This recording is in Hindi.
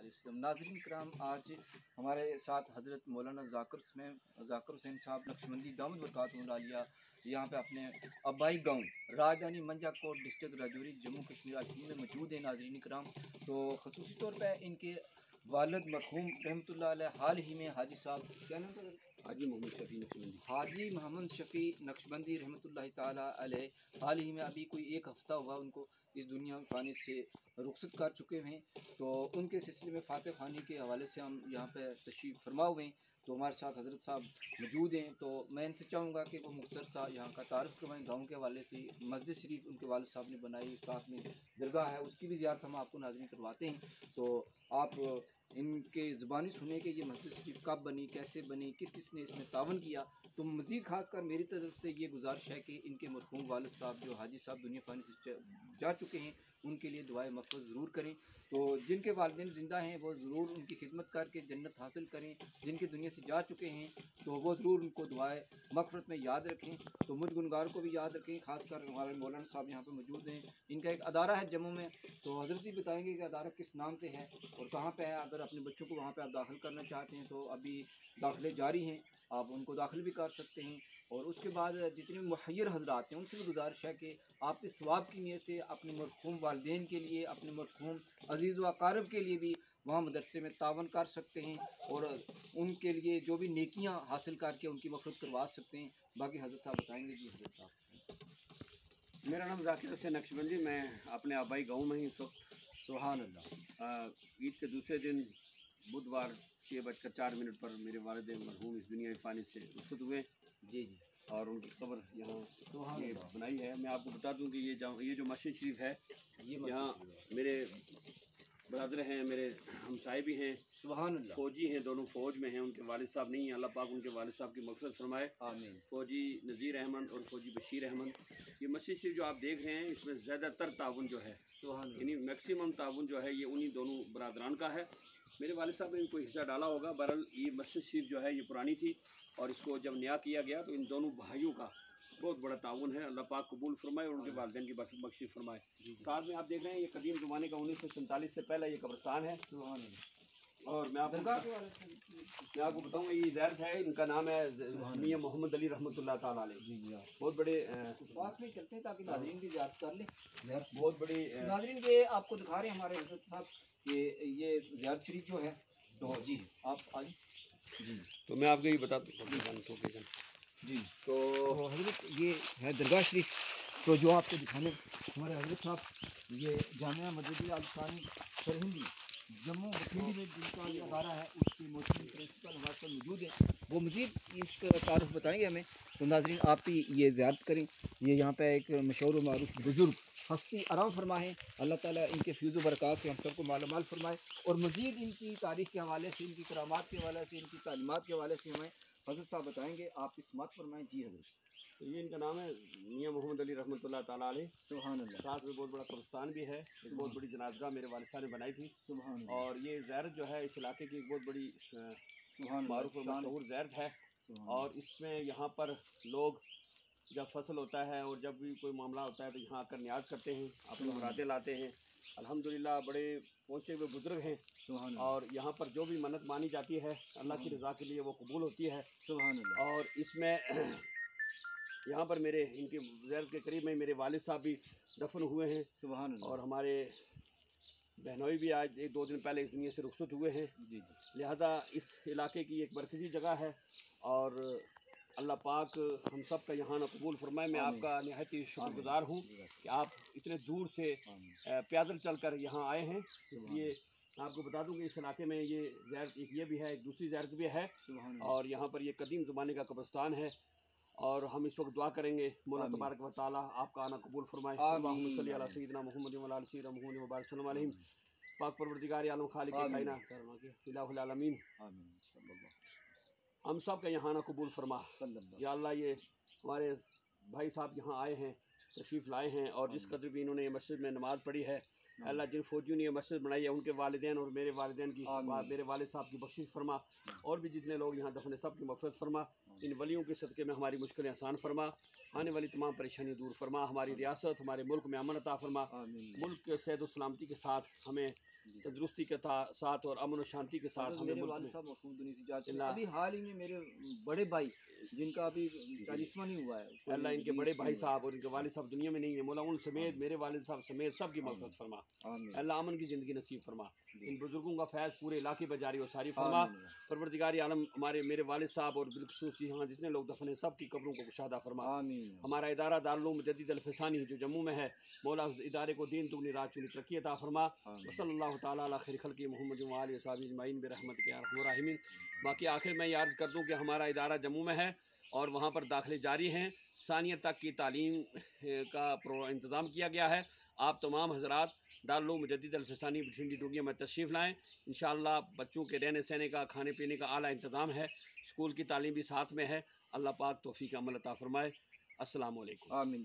अलैहि वसल्लम। नाज़रीन किराम, आज हमारे साथ हज़रत मौलाना ज़ाकिर हुसैन साहब नक्शबंदी दामद बरकातहू आलिया यहाँ पे अपने आबाई गाँव राजधानी मंजाकोट डिस्ट्रिक्ट राजौरी जम्मू कश्मीर आज में मौजूद है। नाज़रीन किराम, तो ख़ुसूसी तौर पर इनके वालिद मरहूम रहमतुल्लाह अलैह हाल ही में हाजी साहब, क्या नाम था, हाजी मोहम्मद शफ़ी नक्शबंदी रहमतुल्लाह ताला अलैह, हाल ही में अभी कोई एक हफ़्ता हुआ उनको इस दुनिया फानी से रुखसत कर चुके हैं। तो उनके सिलसिले में फातह खानी के हवाले से हम यहाँ पर तशरीफ़ फरमा हुए हैं। तो हमारे साथ हज़रत साहब मौजूद हैं। तो मैं इनसे चाहूँगा कि वो मुख्तसर सा यहाँ का तारुफ़ करवाएँ गाँव के हवाले से। मस्जिद शरीफ उनके वालिद साहब ने बनाई, साथ में दरगाह है, उसकी भी ज़ियारत हम आपको नाज़रीन करवाते हैं। तो आप इनके ज़ुबानी सुने कि ये मस्जिद शरीफ कब बनी, कैसे बनी, किस किस ने इसमें तावन किया। तो मज़ीद ख़ासकर मेरी तरफ से ये गुजारिश है कि इनके मरहूम वालिद साहब जो हाजी साहब दुनिया फानी से जा चुके हैं, उनके लिए दुआए मग़फ़िरत ज़रूर करें। तो जिनके वालिदैन ज़िंदा हैं वो ज़रूर उनकी खिदमत करके जन्नत हासिल करें। जिनके दुनिया से जा चुके हैं तो वो ज़रूर उनको दुआए मग़फ़िरत में याद रखें। तो मुझ गुनगार को भी याद रखें। ख़ासकर हमारे मौलाना साहब यहाँ पर मौजूद हैं। इनका एक अदारा है जम्मू में, तो हज़रत ही बताएँगे कि अदारा किस नाम से है और कहाँ पर है। अगर अपने बच्चों को वहाँ पर आप दाखिल करना चाहते हैं तो अभी दाखिले जारी हैं, आप उनको दाखिल भी कर सकते हैं। और उसके बाद जितने मुहय्यर हज़रात हैं उनसे भी गुजारिश है कि आप इस सवाब की नीयत से अपने मरहूम वालिदैन के लिए, अपने मरहूम अज़ीज़ व अक़ारिब के लिए भी वहाँ मदरसे में तावन कर सकते हैं और उनके लिए जो भी नेकियां हासिल करके उनकी मग़फ़िरत करवा सकते हैं। बाकी हज़रत साहब बताएँगे। जी हज़रत साहब। मेरा नाम ज़ाकिर हुसैन नक्शबंदी, मैं अपने आबाई गाँव में ही इस वक्त। सुभान अल्लाह। ईद के दूसरे दिन बुधवार 6:04 पर मेरे वालिद मरहूम इस दुनिया फ़ानी से रुखसत हुए। जी जी। और उनकी कब्र यहाँ ये बनाई है। मैं आपको बता दूं कि ये जो मस्जिद शरीफ है, यहाँ मेरे ब्रदर हैं, मेरे हमसाए भी हैं, सुभान अल्लाह, फ़ौजी हैं, दोनों फ़ौज में हैं। उनके वालिद साहब नहीं हैं, अल्लाह पाक उनके वालिद साहब की मग़फ़िरत फरमाए। आमीन। फ़ौजी नज़ीर अहमद और फ़ौजी बशीर अहमद। ये मस्जिद शरीफ जो आप देख रहे हैं, इसमें ज़्यादातर ताउन जो है, यानी मैक्सिमम ताउन जो है, ये उन्हीं दोनों बरादरान का है। मेरे वालिद साहब ने कोई हिस्सा डाला होगा। बहरहाल ये मस्जिद शरीफ जो है ये पुरानी थी और इसको जब नया किया गया तो इन दोनों भाइयों का बहुत बड़ा ताउन है। अल्लाह पाक कबूल फरमाए और उनके वालिदैन की बख्शिश फरमाए। साथ में आप देख रहे हैं ये कदीम ज़माने का 1947 से पहले ये कब्रिस्तान है। और मैं आपको बताऊँगा, ये ज़ैरत है, इनका नाम है मियां मोहम्मद अली रहमतुल्लाह ताला अलैह। बहुत बड़े पास में चलते हैं ताकि नाज़रीन भी ज़ियारत कर लें। बहुत बड़ी नाज़रीन ये आपको दिखा रहे हैं हमारे हज़रत साहब कि ये ज़ियारत शरीफ जो है। तो जी आप आज जी, तो मैं आपको ये बताता हूँ जी। तो हज़रत ये है दरगाह शरीफ। तो जो आपको दिखाने हमारे हज़रत साहब, ये जामिया मदरसा अल-सानी सरहिंदी जम्मू बठिंडी में जिनका ये अदारा है, उसके मोहतरम प्रिंसिपल हमारे साथ मौजूद है। वो मज़ीद इसका तारुफ बताएंगे हमें। तो नाज़रीन आप भी ये ज़ियारत करें। ये यहाँ पे एक मशहूर व मारूफ बुज़ुर्ग हस्ती आराम फरमा है। अल्लाह ताला इनके फ़्यूज़ व बरक़ात से हम सबको मालामाल फरमाए और मज़ीद इनकी तारीख़ के हवाले से, इनकी करामात के हवाले से, इनकी तालीमात के हवाले से हमें हज़रत साहब बताएँगे। आप इस मत फरमाएँ। जी हज़रत। तो ये इनका नाम है मियां मोहम्मद अली रहमतुल्लाह ताला अलैह। सुभान अल्लाह। साथ में बहुत बड़ा कब्रिस्तान भी है। एक बहुत बड़ी जनाज़गाह मेरे वालिद साहब ने बनाई थी। सुभान। और ये ज़ैरत जो है इस इलाके की एक बहुत बड़ी मारूफ और मशहूर ज़ैरत है। और इसमें यहाँ पर लोग जब फसल होता है और जब भी कोई मामला होता है तो यहाँ आकर न्याज करते हैं, अपनी मुरादें लाते हैं। अल्हम्दुलिल्लाह बड़े पहुँचे हुए बुज़ुर्ग हैं और यहाँ पर जो भी मन्नत मानी जाती है अल्लाह की रज़ा के लिए वो कबूल होती है। और इसमें यहाँ पर मेरे इनकी ज़ियारत के करीब में मेरे वालिद साहब भी दफन हुए हैं। सुभान अल्लाह। और हमारे बहनोई भी आज 1-2 दिन पहले इस दुनिया से रुखसत हुए हैं। लिहाजा इस इलाके की एक मरकज़ी जगह है और अल्लाह पाक हम सब का यहाँ न कबूल फरमाए। मैं आपका निहायत ही शुक्रगुज़ार हूँ कि आप इतने दूर से पैदल चलकर यहाँ आए हैं। इसलिए आपको बता दूँ कि इस इलाके में ये ज़ियारत एक ये भी है, एक दूसरी ज़ियारत भी है। और यहाँ पर ये कदीम ज़माने का कब्रिस्तान है और हम इस वक्त दुआ करेंगे मौला तबारक व तआला आपका आना कबूल फरमाए। अल्लाहुम्मा सल्ली अला सय्यिदिना मुहम्मद व अला आलि सय्यिदिना मुहम्मद व बारिक सल्लल्लाहु अलैहि। पाक परवरदिगार आलम खालिक कायनात इलाहुल आलमीन, हम सब का यहाँ ना कबूल फरमा। या अल्लाह ये हमारे भाई साहब यहाँ आए हैं, तशरीफ़ लाए हैं और जिस कदर भी इन्होंने मस्जिद में नमाज़ पढ़ी है, अल्लाह जिन फ़ौजियों ने ये मस्जिद बनाई है उनके वालिदैन और मेरे वालिदैन की, मेरे वालिद साहब की बख्शिश फरमा। और भी जितने लोग यहाँ दफन सब की मग़फ़िरत फरमा। इन वलियों के सदक़े में हमारी मुश्किलें आसान फरमा, आने वाली तमाम परेशानी दूर फरमा। हमारी रियासत, हमारे मुल्क में अमन अता फरमा। मुल्क के सेहत और सलामती के साथ हमें तंदुरुस्ती के साथ और अमन और शांति के साथ हमें मेरे मुल्क वालिद में साहब मखदूम दुनिया से जा चुके हैं। अभी हाल ही में मेरे बड़े भाई जिनका अभी 40वां नहीं हुआ है, अल्लाह इनके बड़े भाई साहब और इनके वालिद साहब दुनिया में नहीं है, मौला उन समेत मेरे वालिद साहब समेत सबकी मग़फ़िरत फरमा, अल्लाह अमन की ज़िंदगी नसीब फरमा, इन बुजुर्गों का फैज़ पूरे इलाके पर जारी और सारी फरमा। परवरदिगार आलम हमारे मेरे वालिद साहब और बिलखुसूस यहाँ जितने लोग दफन हैं सब की कब्रों को कुशादा फरमा। हमारा इदारा दारुल उलूम मुजद्दिद अल-फ़सानी जो जम्मू में है, मौला उस इदारे को दीन दुगनी रात चुनी तरक्की अता फरमा। सल्लल्लाहु तआला अला खैर खल्क़ि मुहम्मद व आलिहि व सहबिहि अजमईन बिरहमतिक या अरहमर राहिमीन। बाकी आखिर में ये अर्ज़ कर दूँ कि हमारा इदारा जम्मू में है और वहाँ पर दाखिले जारी हैं। सानियत तक की तालीम का इंतज़ाम किया गया है। आप तमाम हज़रात दारुल उलूम मुजद्दिद अल-फ़सानी बठिंडी डूंगिया में तशरीफ़ लाएँ। इंशाअल्लाह बच्चों के रहने सहने का, खाने पीने का आला इंतज़ाम है। स्कूल की तालीम भी साथ में है। अल्लाह पाक तौफ़ीक़ अमल अता फ़रमाए। अस्सलामु अलैकुम। आमीन।